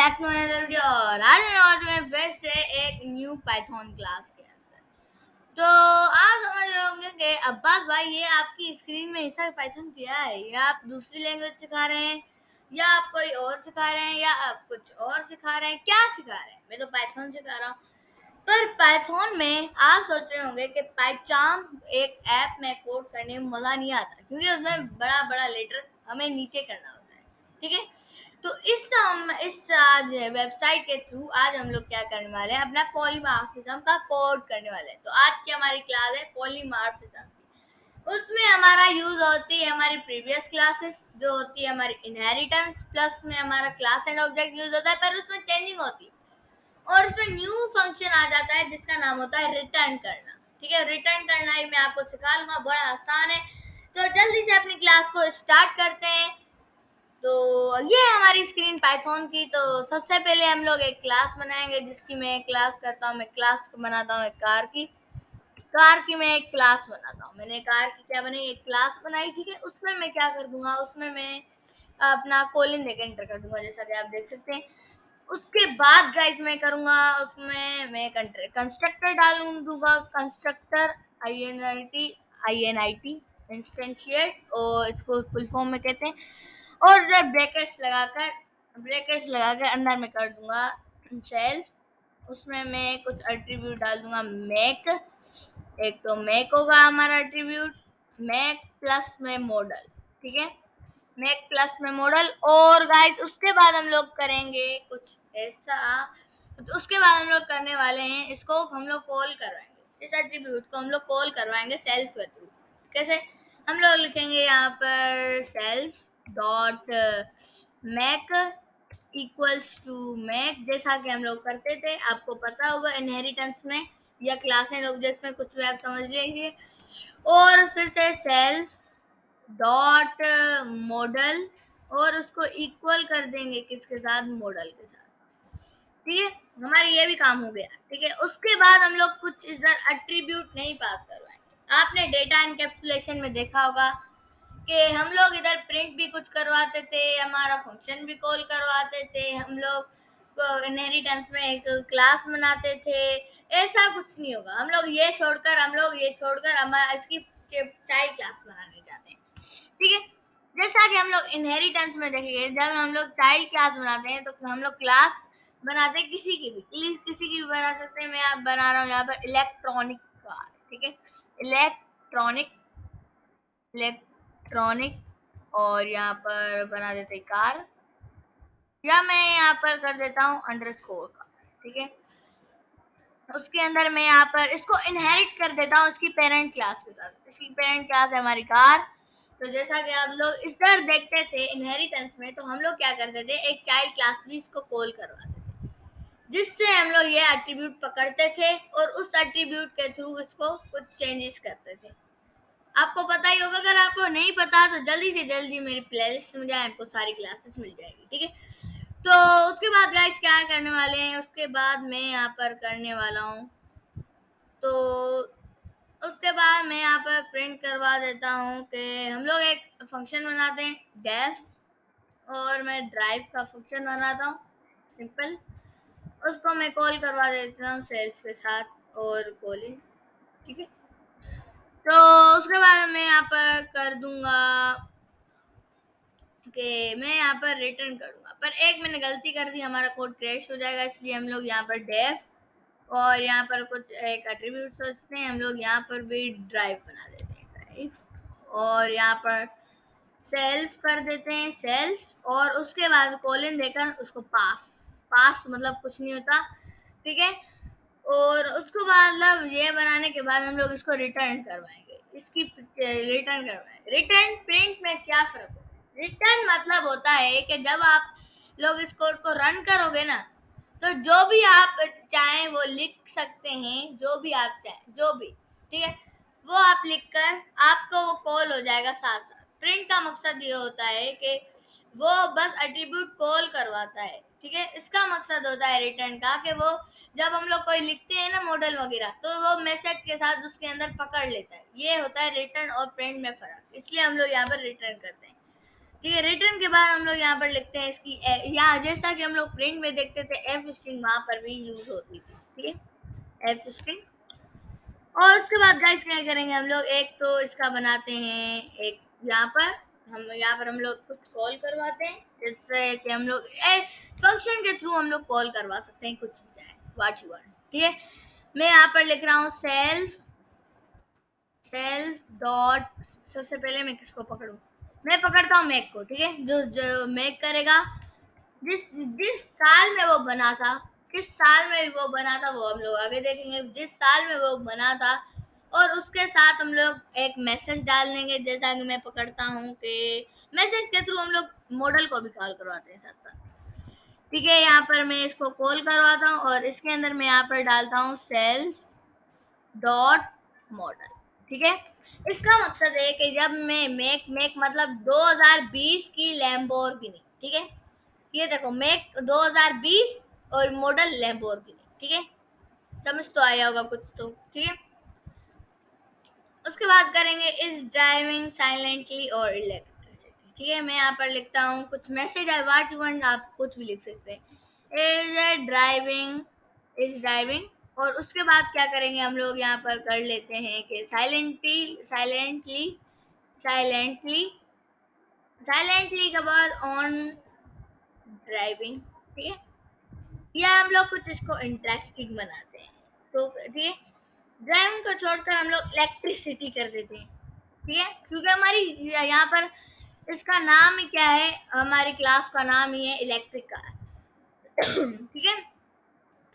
Back to another video. और आज हम आ चुके हैं फिर से एक न्यू पाइथन क्लास के अंदर। तो आप समझ रहे होंगे कि अब्बास भाई ये आपकी स्क्रीन में ऐसा पाइथन क्या है, या आप दूसरी लैंग्वेज सिखा रहे हैं, या आप कोई और सिखा रहे हैं, या आप कुछ और सिखा रहे हैं, क्या सिखा रहे हैं? मैं तो पाइथन सिखा रहा हूँ। पर पाइथन में आप सोच रहे होंगे कि पाइचाम एक ऐप में कोड करने में मजा नहीं आता, क्योंकि उसमें बड़ा बड़ा लेटर हमें नीचे करना होता है। ठीक है, तो इस आज वेबसाइट के थ्रू आज हम लोग क्या करने वाले हैं, अपना पॉलीमॉर्फिज्म का कोड करने वाले हैं। तो आज की हमारी क्लास है पॉलीमॉर्फिज्म। उसमें हमारा यूज होती है हमारी प्रीवियस क्लासेस, जो होती है हमारी इनहेरिटेंस, प्लस में हमारा क्लास एंड ऑब्जेक्ट यूज होता है, पर उसमें चेंजिंग होती है। और इसमें न्यू फंक्शन आ जाता है जिसका नाम होता है रिटर्न करना। ठीक है, रिटर्न करना ही मैं आपको सिखा लूंगा, बड़ा आसान है। तो जल्दी से अपनी क्लास को स्टार्ट करते हैं। तो ये है हमारी स्क्रीन पाइथन की। तो सबसे पहले हम लोग एक क्लास बनाएंगे, जिसकी मैं क्लास करता हूँ। मैं क्लास बनाता हूँ एक कार की मैं एक क्लास बनाता हूँ। मैंने कार की क्या बनाई, एक क्लास बनाई। ठीक है, उसमें मैं क्या कर दूंगा, उसमें मैं अपना कोलिन देकर एंटर कर दूंगा, जैसा कि आप देख सकते हैं। उसके बाद गाइस मैं करूंगा, उसमें मैं कंस्ट्रक्टर डाल दूंगा, constructor I N I T instantiate, और इसको फुल फॉर्म में कहते हैं। और इधर ब्रैकेट्स लगाकर अंदर में कर दूंगा सेल्फ। उसमें मैं कुछ एट्रीब्यूट डाल दूंगा मैक। एक तो मैक होगा हमारा एट्रीब्यूट, मैक प्लस में मॉडल। ठीक है, मैक प्लस में मॉडल। और गाइस उसके बाद हम लोग करेंगे कुछ ऐसा। तो उसके बाद हम लोग करने वाले हैं, इसको हम लोग कॉल करवाएंगे, इस एट्रीब्यूट को हम लोग कॉल करवाएंगे सेल्फ के थ्रू। कैसे? हम लोग लिखेंगे यहाँ पर self dot make equals to make, जैसा कि हम लोग करते थे, आपको पता होगा इनहेरिटेंस में या क्लास एंड ऑब्जेक्ट्स में, कुछ भी आप समझ लीजिए। और फिर से सेल्फ डॉट मॉडल, और उसको इक्वल कर देंगे किसके साथ, मॉडल के साथ। ठीक है, हमारा ये भी काम हो गया। ठीक है, उसके बाद हम लोग कुछ इधर एट्रीब्यूट नहीं पास करवाएंगे। आपने डेटा एनकैप्सुलेशन में देखा होगा कि हम लोग इधर प्रिंट भी कुछ करवाते थे, हमारा फंक्शन भी कॉल करवाते थे, हम लोग इनहेरिटेंस में एक क्लास बनाते थे। ऐसा कुछ नहीं होगा। हम लोग ये छोड़कर हमारा इसकी चाइल्ड क्लास बनाने जाते हैं। ठीक है, जैसा कि हम लोग इनहेरिटेंस में देखेंगे, जब हम लोग चाइल्ड क्लास बनाते हैं तो हम लोग क्लास बनाते हैं किसी की भी बना सकते हैं। मैं आप बना रहा हूँ यहाँ पर इलेक्ट्रॉनिक कार। ठीक है, इलेक्ट्रॉनिक इलेक्ट्रॉनिक और यहाँ पर बना देते हैं कार, या मैं यहाँ पर कर देता हूँ अंडरस्कोर का। ठीक है, उसके अंदर मैं यहाँ पर इसको इनहेरिट कर देता हूँ इसकी पेरेंट क्लास के साथ। इसकी पेरेंट क्लास है हमारी कार। तो जैसा कि आप लोग इस तरह देखते थे इनहेरिटेंस में, तो हम लोग क्या करते थे, एक चाइल्ड क्लास भी इसको कॉल करवाते थे, जिससे हम लोग ये एट्रीब्यूट पकड़ते थे और उस एट्रीब्यूट के थ्रू इसको कुछ चेंजेस करते थे। आपको पता ही होगा। अगर आपको नहीं पता तो जल्दी से जल्दी मेरी प्लेलिस्ट में जाए, आपको सारी क्लासेस मिल जाएगी। ठीक है, तो उसके बाद गाइस क्या करने वाले हैं, उसके बाद मैं यहाँ पर करने वाला हूँ, तो उसके बाद मैं यहाँ पर प्रिंट करवा देता हूँ कि हम लोग एक फंक्शन बनाते हैं डेफ, और मैं ड्राइव का फंक्शन बनाता हूँ सिंपल। उसको मैं कॉल करवा देता हूँ सेल्फ के साथ और कॉलिंग। ठीक है, तो उसके बाद मैं यहाँ पर कर दूंगा कि मैं यहाँ पर रिटर्न करूंगा, पर एक मैंने गलती कर दी, हमारा कोड क्रैश हो जाएगा। इसलिए हम लोग यहाँ पर डेफ और यहाँ पर कुछ एक एट्रीब्यूट सोचते हैं, हम लोग यहाँ पर भी ड्राइव बना देते हैं ड्राइव, और यहाँ पर सेल्फ कर देते हैं सेल्फ, और उसके बाद कोलिन देकर उसको पास पास मतलब कुछ नहीं होता। ठीक है, और उसको मतलब ये बनाने के बाद हम लोग इसको रिटर्न करवाएंगे, इसकी रिटर्न करवाएंगे। रिटर्न प्रिंट में क्या फर्क होता है? रिटर्न मतलब होता है कि जब आप लोग इस कोड को रन करोगे ना, तो जो भी आप चाहें वो लिख सकते हैं, जो भी आप चाहें, जो भी। ठीक है, वो आप लिखकर आपको वो कॉल हो जाएगा साथ साथ। प्रिंट का मकसद ये होता है कि वो बस एट्रीब्यूट कॉल करवाता है। ठीक है, इसका मकसद होता है रिटर्न का कि वो जब हम लोग कोई लिखते हैं ना मॉडल वगैरह, तो वो मैसेज के साथ उसके अंदर पकड़ लेता है। ये होता है रिटर्न और प्रिंट में फर्क, इसलिए हम लोग यहाँ पर रिटर्न करते हैं। ठीक है। रिटर्न के बाद हम लोग यहाँ पर लिखते हैं इसकी यहाँ जैसा कि हम लोग प्रिंट में देखते थे एफ स्ट्रिंग वहां पर भी यूज होती थी। ठीक है, एफ स्ट्रिंग। और उसके बाद गाइस क्या करेंगे हम लोग, एक तो इसका बनाते हैं एक यहाँ पर हम लोग कुछ कॉल करवाते हैं, जिससे कि हम लोग फंक्शन के थ्रू हम लोग कॉल करवा सकते हैं कुछ भी चाहे व्हाट यू वांट। ठीक है, मैं यहाँ पर लिख रहा हूँ सेल्फ सेल्फ डॉट, सबसे पहले मैं किसको पकड़ूं, मैं पकड़ता हूँ मैक को। ठीक है, जो मैक करेगा, जिस जिस साल में वो बना था, किस साल में वो बना था वो हम लोग आगे देखेंगे, जिस साल में वो बना था। और उसके साथ हम लोग एक मैसेज डाल देंगे, जैसा कि मैं पकड़ता हूँ कि मैसेज के थ्रू हम लोग मॉडल को भी कॉल करवाते हैं साथ साथ। ठीक है, यहाँ पर मैं इसको कॉल करवाता हूँ और इसके अंदर मैं यहाँ पर डालता हूँ सेल्फ डॉट मॉडल। ठीक है, इसका मकसद है कि जब मैं मेक मेक मतलब 2020 की लैम्बोर्गिनी, ठीक है, ये देखो मेक 2020 और मॉडल लैम्बोर्गिनी। ठीक है, समझ तो आया होगा कुछ तो। ठीक है, उसके बाद करेंगे इज ड्राइविंग साइलेंटली और इलेक्ट्रिसिटी। ठीक है, मैं यहाँ पर लिखता हूँ कुछ मैसेज है व्हाट यू वांट, आप कुछ भी लिख सकते हैं, इज ड्राइविंग। और उसके बाद क्या करेंगे हम लोग यहाँ पर कर लेते हैं कि साइलेंटली साइलेंटली साइलेंटली के बाद ऑन ड्राइविंग। ठीक है, या हम लोग कुछ इसको इंटरेस्टिंग बनाते हैं, तो ठीक है, ड्राइविंग को छोड़कर हम लोग इलेक्ट्रिसिटी कर देते हैं। ठीक है, क्योंकि हमारी यहाँ पर इसका नाम ही क्या है, हमारी क्लास का नाम ही है इलेक्ट्रिक कार। ठीक है,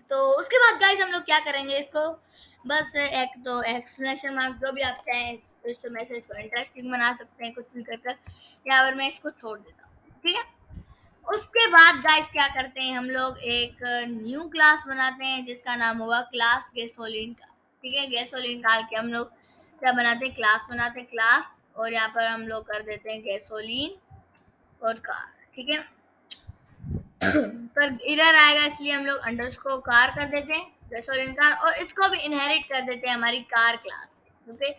तो उसके बाद गाइस हम लोग क्या करेंगे, इसको बस एक तो एक्सक्लेमेशन मार्क जो भी आप चाहें इस मैसेज को इंटरेस्टिंग बना सकते हैं कुछ भी कर यहाँ पर मैं इसको छोड़ देता हूँ। ठीक है, उसके बाद गाइस क्या करते हैं हम लोग, एक न्यू क्लास बनाते हैं जिसका नाम होगा क्लास गैसोलीन का। ठीक है, गैसोलीन का के हम लोग क्या बनाते हैं, क्लास बनाते हैं, क्लास। और यहाँ पर हम लोग कर देते हैं गैसोलीन और कार। ठीक है, पर एरर आएगा इसलिए हम लोग अंडरस्कोर कार कर देते हैं, गैसोलीन कार, और इसको भी इनहेरिट कर देते हैं हमारी कार क्लास से। क्योंकि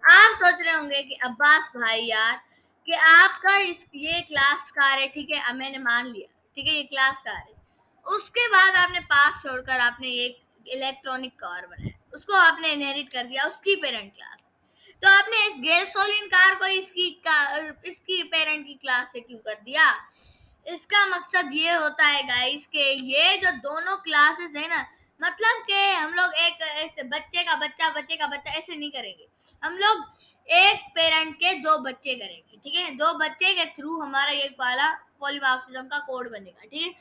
आप सोच रहे होंगे कि अब्बास भाई यार कि आपका ये क्लास कार है, ठीक है, अब मैंने मान लिया, ठीक है, ये क्लास कार है, उसके बाद आपने पास छोड़कर आपने एक इलेक्ट्रॉनिक कार बनाया, उसको आपने इनहेरिट कर दिया उसकी पेरेंट क्लास। तो आपने इस गैसोलीन कार को इसकी पेरेंट की क्लास से क्यों कर दिया? इसका मकसद ये होता है गाइस कि ये जो दोनों क्लासेस है ना, मतलब कि हम लोग एक ऐसे बच्चे का बच्चा ऐसे नहीं करेंगे, हम लोग एक पेरेंट के दो बच्चे करेंगे। ठीक है, दो बच्चे के थ्रू हमारा ये वाला पॉलीमॉर्फिज्म का कोड बनेगा। ठीक है,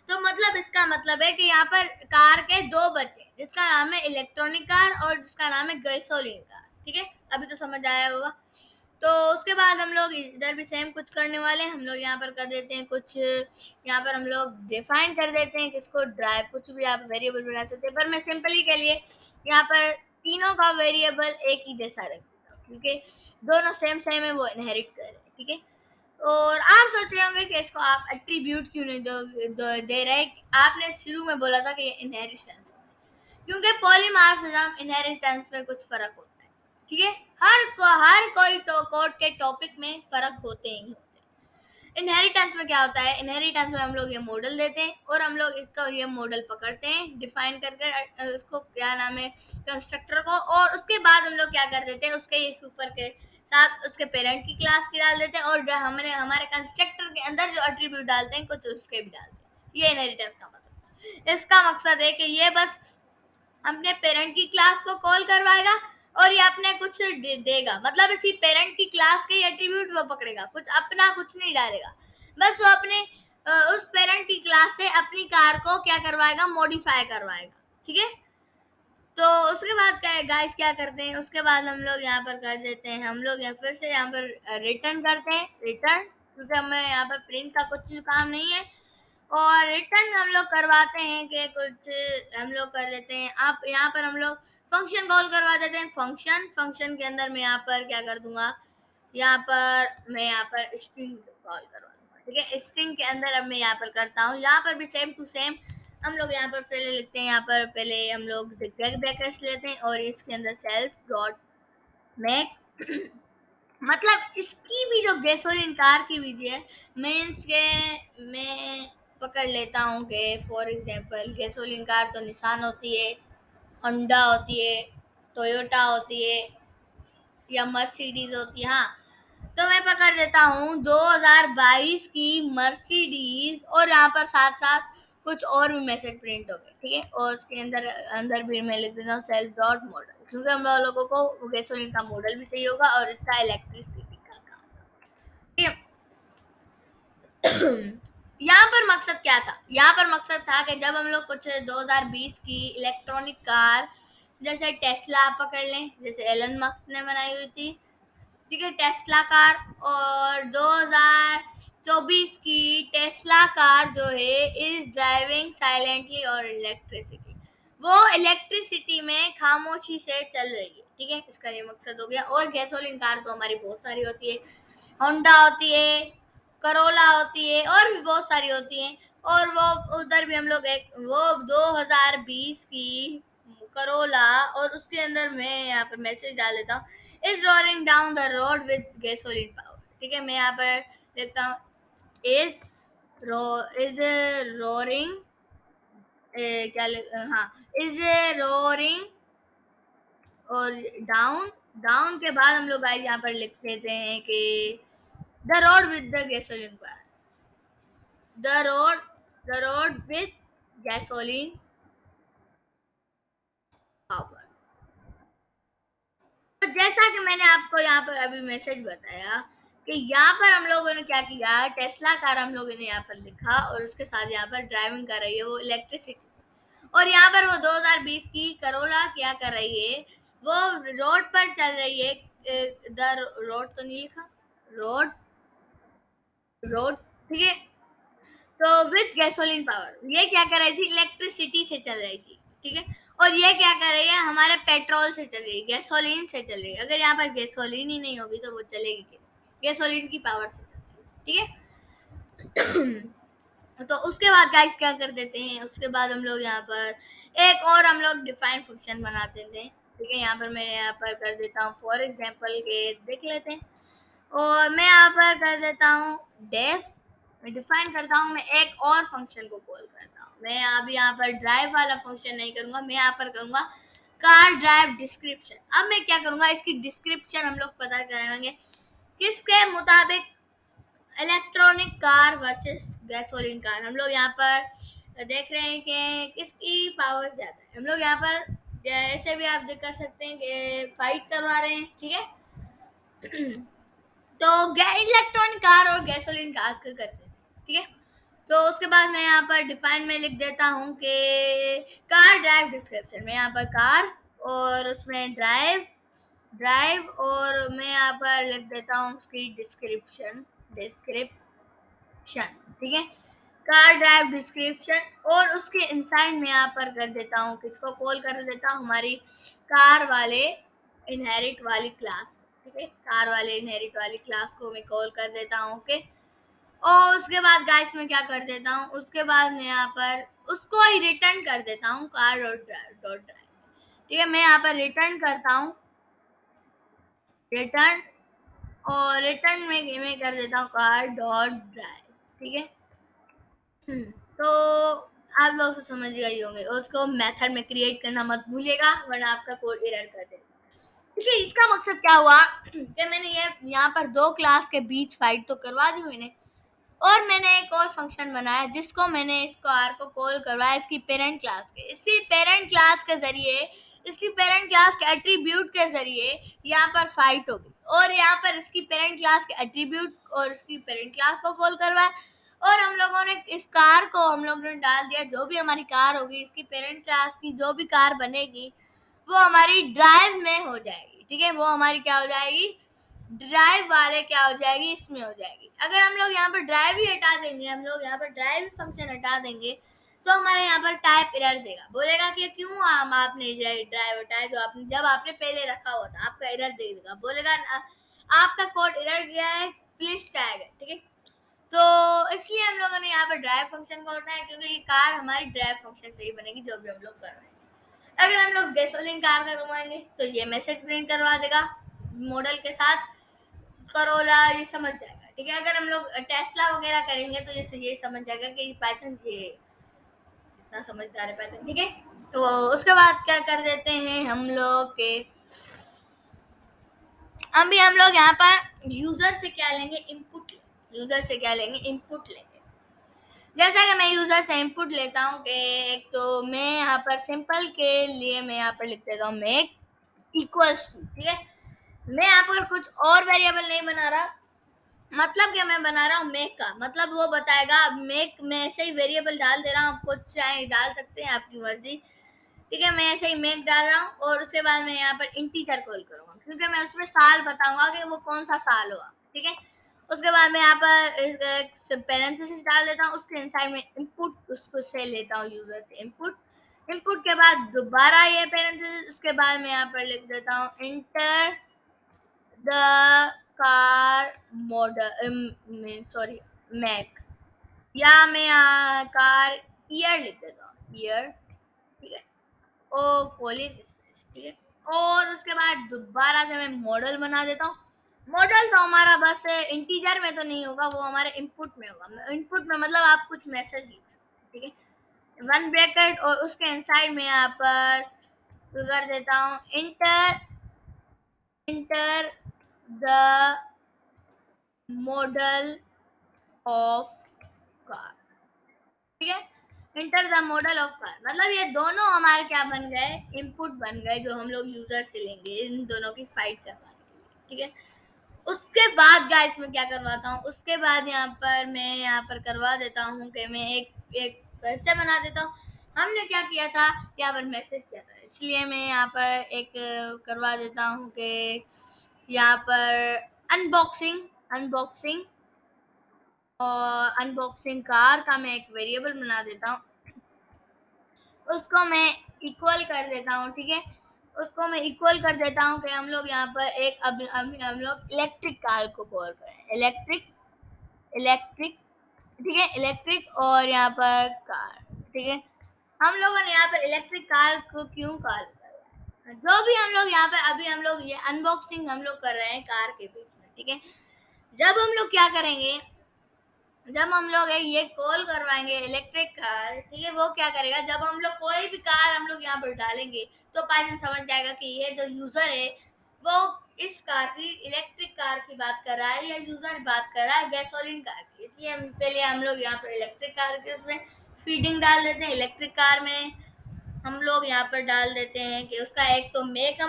तो मतलब इसका मतलब है कि यहाँ पर कार के दो बच्चे, जिसका नाम है इलेक्ट्रॉनिक कार और जिसका नाम है गैसोलीन कार। ठीक है, अभी तो समझ आया होगा। तो उसके बाद हम लोग इधर भी सेम कुछ करने वाले हैं, हम लोग यहाँ पर कर देते हैं कुछ, यहाँ पर हम लोग डिफाइन कर देते हैं किसको ड्राइव, कुछ भी आप वेरिएबल बना सकते हैं, पर मैं सिंपली के लिए यहाँ पर तीनों का वेरिएबल एक ही जैसा रख देता हूँ क्योंकि दोनों सेम सेम है, वो इनहेरिट कर रहे हैं। ठीक है, और आप सोच रहे होंगे कि इसको आप एट्रीब्यूट क्यों नहीं दे रहे, आपने शुरू में बोला था कि ये इनहेरिटेंस, क्योंकि पॉलीमॉर्फिज्म इनहेरिटेंस में कुछ फर्क होता है। ठीक है, हर कोई तो कोड के टॉपिक में फर्क होते ही होते हैं। इनहेरिटेंस में क्या होता है, इनहेरिटेंस में हम लोग ये मॉडल देते हैं और हम लोग इसका ये मॉडल पकड़ते हैं डिफाइन करके उसको क्या नाम है कंस्ट्रक्टर को, और उसके बाद हम लोग क्या कर देते हैं उसके ये सुपर के साथ उसके पेरेंट की क्लास की डाल देते हैं, और जो हमने हमारे कंस्ट्रक्टर के अंदर जो एट्रीब्यूट डालते हैं कुछ उसके भी डालते हैं। ये इनहेरिटेंस का मतलब, इसका मकसद है कि ये बस अपने पेरेंट की क्लास को कॉल करवाएगा और ये अपने कुछ देगा, मतलब इसी पेरेंट की क्लास के एट्रीब्यूट वो पकड़ेगा, कुछ अपना कुछ नहीं डालेगा, बस वो अपने उस पेरेंट की क्लास से अपनी कार को क्या करवाएगा, मॉडिफाई करवाएगा। ठीक है, तो उसके बाद क्या है गाइस, क्या करते हैं उसके बाद हम लोग यहाँ पर कर देते हैं, हम लोग यहाँ फिर से यहाँ पर रिटर्न करते हैं, रिटर्न, क्योंकि हमें यहाँ पर प्रिंट का कुछ काम नहीं है, और रिटर्न हम लोग करवाते हैं कि कुछ हम लोग कर देते हैं, आप यहाँ पर हम लोग फंक्शन कॉल करवा देते हैं, फंक्शन के अंदर मैं यहाँ पर क्या कर दूंगा, यहाँ पर स्ट्रिंग कॉल करवा दूंगा। ठीक है, स्ट्रिंग के अंदर अब मैं यहाँ पर करता हूँ, यहाँ पर भी सेम टू सेम हम लोग यहाँ पर पहले लिखते हैं, यहाँ पर पहले हम लोग ब्रैकेट्स लेते हैं और इसके अंदर सेल्फ डॉट मैक मतलब इसकी भी जो गैसोलीन कार की भी है, मीन्स के मैं पकड़ लेता हूँ कि फॉर एग्जांपल गैसोलीन कार तो निसान होती है, होंडा होती है, टोयोटा होती है या मर्सिडीज होती है। हाँ, तो मैं पकड़ देता हूँ 2022 की मर्सिडीज, और यहाँ पर साथ साथ कुछ और भी मैसेज प्रिंट हो गए, ठीक है। और उसके अंदर अंदर भी मैं लिख देता हूँ सेल्फ डॉट मॉडल, क्योंकि हम लोगों को गैसोलीन का मॉडल भी चाहिए होगा और इसका इलेक्ट्रिसिटी का काम, ठीक है। यहाँ पर मकसद क्या था? यहाँ पर मकसद था कि जब हम लोग कुछ 2020 की इलेक्ट्रॉनिक कार, जैसे टेस्ला आप पकड़ लें, जैसे एलन मस्क ने बनाई हुई थी, ठीक है, टेस्ला कार, और 2024 की टेस्ला कार जो है इज ड्राइविंग साइलेंटली और इलेक्ट्रिसिटी, वो इलेक्ट्रिसिटी में खामोशी से चल रही है, ठीक है। इसका ये मकसद हो गया। और गैसोलीन कार तो हमारी बहुत सारी होती है, होंडा होती है, करोला होती है, और भी बहुत सारी होती हैं। और वो उधर भी हम लोग एक वो 2020 की करोला, और उसके अंदर मैं यहाँ पर मैसेज डाल देता हूँ is roaring down the road with gasoline power, ठीक है। मैं यहाँ पर लिखता हूँ इज इज रोरिंग, हाँ, इज रोरिंग, और डाउन, डाउन के बाद हम लोग गाइस यहाँ पर लिख देते हैं कि the road with the gasoline power, the road, the road with gasoline power. तो जैसा कि मैंने आपको यहाँ पर अभी मैसेज बताया कि यहाँ पर हम लोगों ने क्या किया, टेस्ला कार हम लोगों ने यहाँ पर लिखा, और उसके साथ यहाँ पर ड्राइविंग कर रही है वो इलेक्ट्रिसिटी, और यहाँ पर वो 2020 की करोला क्या कर रही है, वो रोड पर चल रही है। द रोड तो नहीं लिखा, रोड, रोड, ठीक है। तो विथ गैसोलीन पावर, ये क्या कर रही थी, इलेक्ट्रिसिटी से चल रही थी, ठीक है। और ये क्या कर रही है, हमारे पेट्रोल से चल रही है, गैसोलीन से चल रही है। अगर यहाँ पर गैसोलीन ही नहीं होगी तो वो चलेगी कैसे? गैसोलीन की पावर से चल रही है, ठीक है। तो उसके बाद गाइस क्या कर देते हैं, उसके बाद हम लोग यहाँ पर एक और हम लोग डिफाइन फंक्शन बनाते थे, ठीक है। यहाँ पर मैं यहाँ पर कर देता हूँ फॉर एग्जांपल के देख लेते हैं, और मैं यहाँ पर कर देता हूँ डेफ, मैं डिफाइन करता हूँ, मैं एक और फंक्शन को कॉल करता हूँ। मैं अब यहाँ पर ड्राइव वाला फंक्शन नहीं करूंगा, मैं यहाँ पर करूंगा कार ड्राइव डिस्क्रिप्शन। अब मैं क्या करूंगा, इसकी डिस्क्रिप्शन हम लोग पता करेंगे किसके मुताबिक, electronic car versus gasoline car. हम लोग यहाँ पर देख रहे हैं कि किसकी पावर ज्यादा है। हम लोग यहाँ पर जैसे भी आप देख कर सकते हैं कि फाइट करवा रहे हैं, ठीक है। तो इलेक्ट्रॉनिक कार और गैसोलीन कार को करते हैं, ठीक है। तो उसके बाद मैं यहाँ पर डिफाइन में लिख देता हूँ कि कार ड्राइव डिस्क्रिप्शन, मैं यहाँ पर कार और उसमें ड्राइव, ड्राइव, और मैं यहाँ पर लिख देता हूँ उसकी डिस्क्रिप्शन, डिस्क्रिप्शन, ठीक है। कार ड्राइव डिस्क्रिप्शन, और उसके इनसाइड में यहाँ पर कर देता हूँ, किसको कॉल कर देता हूँ, हमारी कार वाले इनहेरिट वाली क्लास, ठीक है। कार वाले इनहेरिट वाली क्लास को मैं कॉल कर देता हूँ, ओके। और उसके बाद गाइस मैं क्या कर देता हूँ, उसके बाद मैं यहाँ पर उसको ही रिटर्न कर देता हूँ कार डॉट ड्राइव, ठीक है। मैं यहाँ पर रिटर्न करता हूँ, रिटर्न, और रिटर्न में मैं कर देता हूँ कार डॉट ड्राइव, ठीक है। तो आप लोग तो समझ गए होंगे, उसको मेथड में क्रिएट करना मत भूलिएगा, वरना आपका कोड एरर कर देगा। देखिए इसका मकसद क्या हुआ कि मैंने ये यहाँ पर दो क्लास के बीच फाइट तो करवा दी मैंने, और मैंने एक और फंक्शन बनाया जिसको मैंने इसको आर को कॉल करवाया इसकी पेरेंट क्लास के, इसी पेरेंट क्लास के जरिए, इसकी पेरेंट क्लास के एट्रीब्यूट के जरिए यहाँ पर फाइट होगी, और यहाँ पर इसकी पेरेंट क्लास के एट्रीब्यूट और इसकी पेरेंट क्लास को कॉल करवाया, और हम लोगों ने इस कार को हम लोगों ने डाल दिया, जो भी हमारी कार होगी इसकी पेरेंट क्लास की जो भी कार बनेगी वो हमारी ड्राइव में हो जाएगी, ठीक है। वो हमारी क्या हो जाएगी, ड्राइव वाले क्या हो जाएगी, इसमें हो जाएगी। अगर हम लोग यहाँ पर ड्राइव ही हटा देंगे, हम लोग यहाँ पर ड्राइव फंक्शन हटा देंगे, तो हमारे यहाँ पर टाइप एरर देगा, बोलेगा कि क्यों आपने ड्राइव हटाया, जो आपने जब आपने पहले रखा हुआ था, आपका एरर दे देगा, बोलेगा आपका कोड एरर गया है, प्लीज टैग है, ठीक है। तो इसलिए हम लोगों ने यहाँ पर ड्राइव फंक्शन को उठाया, क्योंकि ये कार हमारी ड्राइव फंक्शन से ही बनेगी जो भी हम लोग कर रहे हैं। अगर हम लोग गैसोलीन कार करवाएंगे तो ये मैसेज प्रिंट करवा देगा मॉडल के साथ, करोला ये समझ जाएगा, ठीक है। अगर हम लोग टेस्ला वगैरह करेंगे तो ये समझ जाएगा कि पाइथन ये इतना समझदार है पाइथन, ठीक है। तो उसके बाद क्या कर देते हैं हम लोग के अभी हम लोग यहाँ पर यूजर से क्या लेंगे, इनपुट। यूजर से क्या लेंगे, इनपुट लेंगे। जैसा कि मैं यूजर से इनपुट लेता हूँ कि एक तो मैं यहाँ पर सिंपल के लिए मैं यहाँ पर लिख देता हूँ मेक इक्वल्स टू, ठीक है। मैं यहाँ पर कुछ और वेरिएबल नहीं बना रहा, मतलब क्या मैं बना रहा हूँ मेक का, मतलब वो बताएगा मेक, मैं ऐसे ही वेरिएबल डाल दे रहा हूँ, कुछ चाहे डाल सकते हैं आपकी मर्जी, ठीक है। मैं ऐसे ही मेक डाल रहा हूँ और उसके बाद मैं यहाँ पर इंटीजर कॉल करूंगा, क्योंकि मैं उसमें साल बताऊंगा कि वो कौन सा साल हुआ, ठीक है। उसके बाद मैं यहाँ पर पैरेंथेसिस डाल देता हूँ, उसके इनसाइड में इनपुट उसको से लेता हूँ, यूजर से इनपुट। इनपुट के बाद दोबारा ये पैरेंथेसिस, उसके बाद मैं यहाँ पर लिख देता हूँ enter the car model, sorry make, या मैं कार ईयर लिख देता हूँ, ईयर, ठीक है। ओ कोलिन स्पेस, ठीक है। और उसके बाद दोबारा से मैं मॉडल बना देता हूँ। मॉडल तो हमारा बस इंटीजर में तो नहीं होगा, वो हमारे इनपुट में होगा। इनपुट में मतलब आप कुछ मैसेज लिख सकते हैं, ठीक है। वन ब्रैकेट और उसके इनसाइड में यहाँ पर कर देता हूँ inter enter the model of car, ठीक है। Enter the model of car, मतलब ये दोनों हमारे क्या बन गए, इनपुट बन गए, जो हम लोग यूजर से लेंगे इन दोनों की फाइट करवाने के लिए, ठीक है। उसके बाद गाइस मैं क्या करवाता हूँ, उसके बाद यहाँ पर मैं यहाँ पर करवा देता हूँ कि मैं एक एक फिर से बना देता हूँ। हमने क्या किया था, यहाँ पर मैसेज किया था, इसलिए मैं यहाँ पर एक करवा देता हूँ कि यहाँ पर अनबॉक्सिंग अनबॉक्सिंग और अनबॉक्सिंग कार का मैं एक वेरिएबल बना देता हूँ, उसको मैं इक्वल कर देता हूँ, ठीक है। उसको मैं इक्वल कर देता हूँ कि हम लोग यहाँ पर एक अभी अभी हम लोग इलेक्ट्रिक कार को कॉल करें, इलेक्ट्रिक इलेक्ट्रिक, ठीक है, इलेक्ट्रिक और यहाँ पर कार, ठीक है। हम लोगों ने यहाँ पर इलेक्ट्रिक कार को क्यों कॉल कर, जो भी हम लोग यहाँ पर अभी हम लोग ये अनबॉक्सिंग हम लोग कर रहे हैं कार के बीच में, ठीक है। जब हम लोग क्या करेंगे, जब हम लोग ये कॉल करवाएंगे इलेक्ट्रिक कार, ठीक है, वो क्या करेगा, जब हम लोग कोई भी कार हम लोग यहाँ पर डालेंगे तो पाइथन समझ जाएगा कि ये जो यूजर है वो इस कार की, इलेक्ट्रिक कार की बात कर रहा है, या यूजर बात कर रहा है गैसोलीन कार की। इसलिए हम पहले हम लोग यहाँ पर इलेक्ट्रिक कार के उसमें फीडिंग डाल देते हैं। इलेक्ट्रिक कार में हम लोग यहाँ पर डाल देते हैं कि उसका एक तो मेक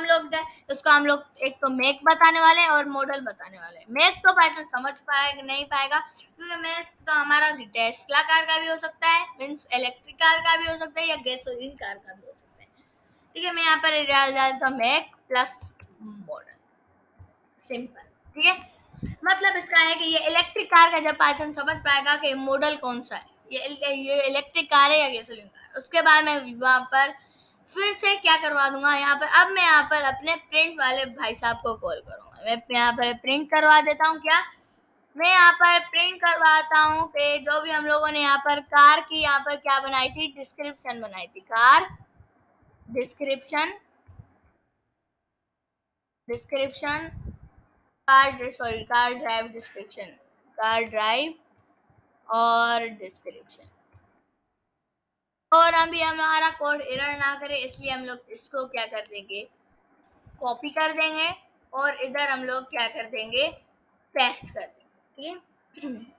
उसका हम लोग एक तो मेक बताने वाले हैं और मॉडल बताने वाले हैं। मेक तो पाइथन समझ पाएगा नहीं पाएगा, क्योंकि मेक तो हमारा टेस्ला कार का भी हो सकता है, मीन्स इलेक्ट्रिक कार का भी हो सकता है, या गैसोलीन कार का भी हो सकता है, ठीक है। मैं यहाँ पर डाल देता हूँ मेक प्लस मॉडल, सिंपल, ठीक है। मतलब इसका है कि ये इलेक्ट्रिक कार का जब पाइथन समझ पाएगा कि मॉडल कौन सा है, ये इलेक्ट्रिक कार है या गैसोलीन कार, उसके बाद मैं वहां पर फिर से क्या करवा दूंगा, यहाँ पर अब मैं यहाँ पर अपने प्रिंट वाले भाई साहब को कॉल करूंगा। मैं यहाँ पर प्रिंट करवा देता हूँ, क्या मैं यहाँ पर प्रिंट करवाता हूँ कि जो भी हम लोगों ने यहाँ पर कार की यहाँ पर क्या बनाई थी, डिस्क्रिप्शन बनाई थी, car description description car drive description, car drive और डिस्क्रिप्शन। और अभी हमारा कोड एरर ना करे इसलिए हम लोग इसको क्या कर देंगे, कॉपी कर देंगे और इधर हम लोग क्या कर देंगे, पेस्ट कर देंगे, ठीक है।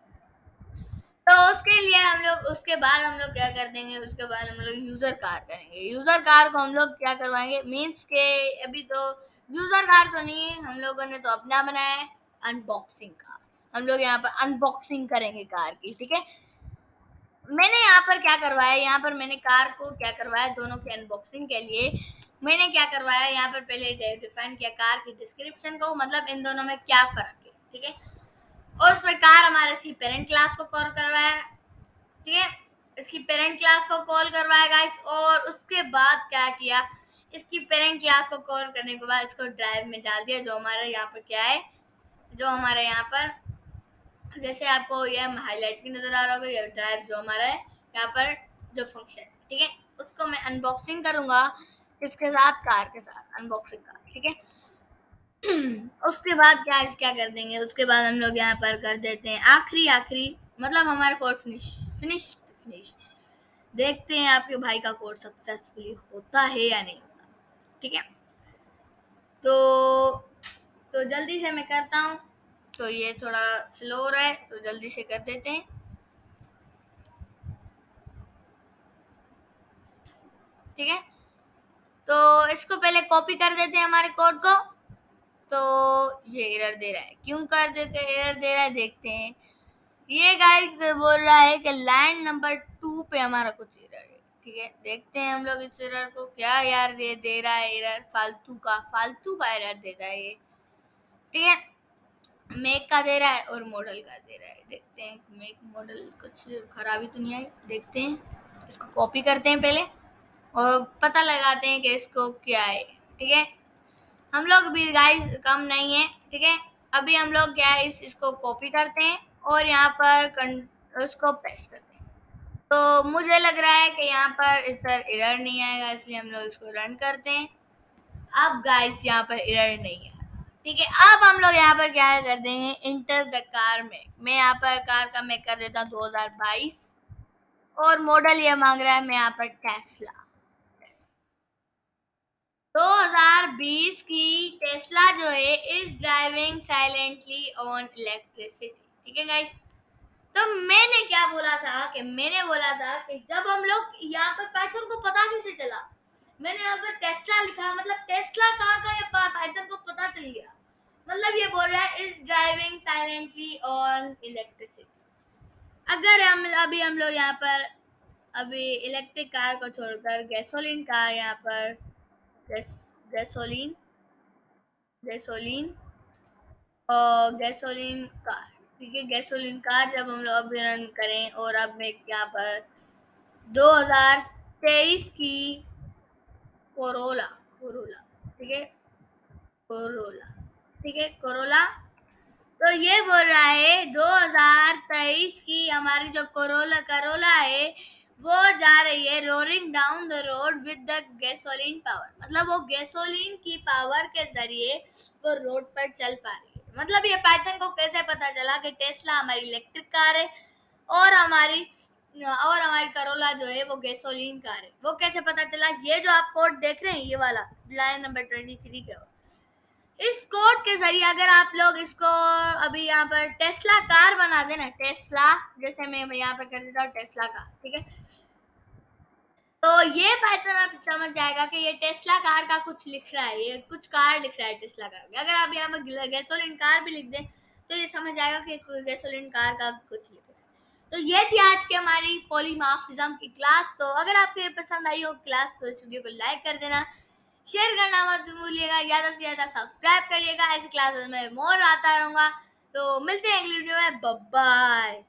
तो उसके लिए हम लोग उसके बाद हम लोग क्या कर देंगे, उसके बाद हम लोग यूजर कार करेंगे। यूजर कार को हम लोग क्या करवाएंगे, मीन्स के अभी तो यूजर कार तो नहीं है, हम लोगों ने तो अपना बनाया है अनबॉक्सिंग कार। हम लोग यहाँ पर अनबॉक्सिंग करेंगे कार की, ठीक है। मैंने यहाँ पर क्या करवाया, यहाँ पर मैंने कार को क्या करवाया, दोनों की अनबॉक्सिंग के लिए मैंने क्या करवाया, यहाँ पर पहले डिफाइन किया कार की डिस्क्रिप्शन को, मतलब इन दोनों में क्या फर्क है, ठीक है। और उसमें कार हमारे इसकी पेरेंट क्लास को कॉल करवाया, ठीक है, इसकी पेरेंट क्लास को कॉल करवाया गाइस। और उसके बाद क्या किया, इसकी पेरेंट क्लास को कॉल करने के बाद इसको ड्राइव में डाल दिया, जो हमारे यहाँ पर क्या है, जो हमारे यहाँ पर जैसे आपको यह हाईलाइट भी नजर आ रहा होगा, ये ड्राइव जो हमारा है यहाँ पर जो फंक्शन, ठीक है, उसको मैं अनबॉक्सिंग करूंगा इसके साथ, कार के साथ अनबॉक्सिंग कार, ठीक है। उसके बाद क्या कर देंगे, उसके बाद हम लोग यहाँ पर कर देते हैं आखिरी मतलब हमारा कोड फिनिश। देखते हैं आपके भाई का कोड सक्सेसफुली होता है या नहीं होता। ठीक है, तो जल्दी से मैं करता हूँ। तो ये थोड़ा स्लो हो रहा है, तो जल्दी से कर देते हैं। ठीक है, तो इसको पहले कॉपी कर देते हैं हमारे कोड को। तो ये एरर दे रहा है, क्यों कर देते एरर दे रहा है देखते हैं। ये गाइस बोल रहा है कि लाइन नंबर 2 पे हमारा कुछ एरर है। ठीक है, देखते हैं हम लोग इस एरर को, क्या यार ये दे रहा है एरर, फालतू का एरर दे रहा है ये। ठीक है, मेक का दे रहा है और मॉडल का दे रहा है। देखते हैं मेक मॉडल कुछ खराबी तो नहीं आई, देखते हैं। इसको कॉपी करते हैं पहले और पता लगाते हैं कि इसको क्या है। ठीक है, हम लोग भी गाइस कम नहीं है। ठीक है, अभी हम लोग क्या है इसको कॉपी करते हैं और यहाँ पर उसको पेस्ट करते हैं। तो मुझे लग रहा है कि यहाँ पर इस तरह एरर नहीं आएगा, इसलिए हम लोग इसको रन करते हैं। अब गाइस यहाँ पर एरर नहीं आ रहा। ठीक है, अब हम लोग यहाँ पर क्या कर देंगे, इंटर द कार में। मैं यहाँ पर कार का मैं कर देता हूँ 2022 और मॉडल ये मांग रहा है मैं यहाँ पर टेस्ला। 2020 की टेस्ला जो है is driving silently on electricity. ठीक है गाइस, तो मैंने बोला था कि जब हम लोग यहाँ पर पाइथन को पता कैसे चला, मैंने यहाँ पर टेस्ला लिखा, मतलब टेस्ला कहाँ का है पाइथन को पता चल गया। मतलब ये बोल रहा है is driving silently on electricity. अगर हम लोग यहाँ पर अभी इलेक्ट्रिक कार को छोड़कर गैसोलीन कार यहाँ पर गैसोलीन गैसोलीन और गैसोलीन कार। ठीक है, गैसोलीन कार जब हम लोग अभी रन करें और अब मैं यहाँ पर 2023 की कोरोला कोरोला ठीक है कोरोला ठीक है कोरोला। तो ये बोल रहा है 2023 की हमारी जो कोरोला करोला है वो जा रही है roaring down the road with the gasoline power. मतलब वो गैसोलीन की पावर के जरिए वो रोड पर चल पा रही है। मतलब ये पाइथन को कैसे पता चला कि टेस्ला हमारी इलेक्ट्रिक कार है और हमारी करोला जो है वो गैसोलीन कार है, वो कैसे पता चला। ये जो आप कोड देख रहे हैं ये वाला लाइन नंबर 23 के, इस कोड के जरिए अगर आप लोग इसको अभी यहाँ पर टेस्ला कार बना देना, टेस्ला जैसे मैं यहाँ पर कर देता हूँ टेस्ला कार। ठीक है, तो ये पाइथन आप समझ जाएगा कि ये टेस्ला कार का कुछ लिख रहा है, ये कुछ कार लिख रहा है टेस्ला कार। अगर आप यहाँ पर गैसोलीन कार भी लिख दें तो ये समझ जाएगा कि गैसोलीन कार का कुछ लिख रहा है। तो ये थी आज की हमारी पॉलीमॉर्फिज्म की क्लास। तो अगर आपको ये पसंद आई हो क्लास तो इस वीडियो को लाइक कर देना, शेयर करना मत भूलिएगा, ज़्यादा से ज़्यादा सब्सक्राइब करिएगा। ऐसी क्लासेस में मोर आता रहूँगा। तो मिलते हैं अगली वीडियो में, बाय बाय।